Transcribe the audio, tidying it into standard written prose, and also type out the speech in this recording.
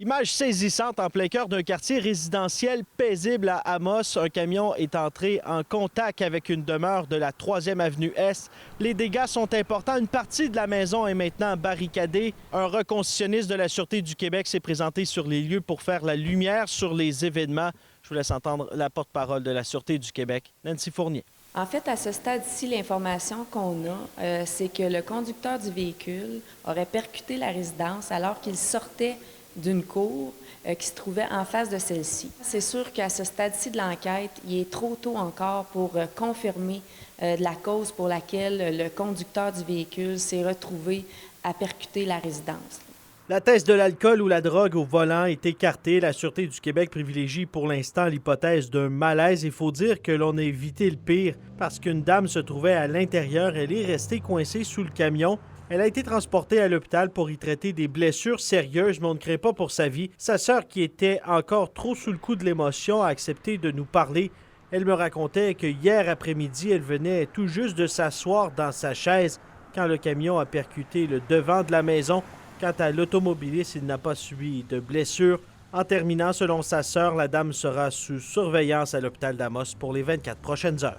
Image saisissante en plein cœur d'un quartier résidentiel paisible à Amos. Un camion est entré en contact avec une demeure de la 3e avenue Est. Les dégâts sont importants. Une partie de la maison est maintenant barricadée. Un reconstitutionniste de la Sûreté du Québec s'est présenté sur les lieux pour faire la lumière sur les événements. Je vous laisse entendre la porte-parole de la Sûreté du Québec, Nancy Fournier. En fait, à ce stade-ci, l'information qu'on a, c'est que le conducteur du véhicule aurait percuté la résidence alors qu'il sortait d'une cour qui se trouvait en face de celle-ci. C'est sûr qu'à ce stade-ci de l'enquête, il est trop tôt encore pour confirmer la cause pour laquelle le conducteur du véhicule s'est retrouvé à percuter la résidence. La thèse de l'alcool ou la drogue au volant est écartée. La Sûreté du Québec privilégie pour l'instant l'hypothèse d'un malaise. Il faut dire que l'on a évité le pire parce qu'une dame se trouvait à l'intérieur. Elle est restée coincée sous le camion. Elle a été transportée à l'hôpital pour y traiter des blessures sérieuses, mais on ne craint pas pour sa vie. Sa sœur, qui était encore trop sous le coup de l'émotion, a accepté de nous parler. Elle me racontait que hier après-midi, elle venait tout juste de s'asseoir dans sa chaise quand le camion a percuté le devant de la maison. Quant à l'automobiliste, il n'a pas subi de blessures. En terminant, selon sa sœur, la dame sera sous surveillance à l'hôpital d'Amos pour les 24 prochaines heures.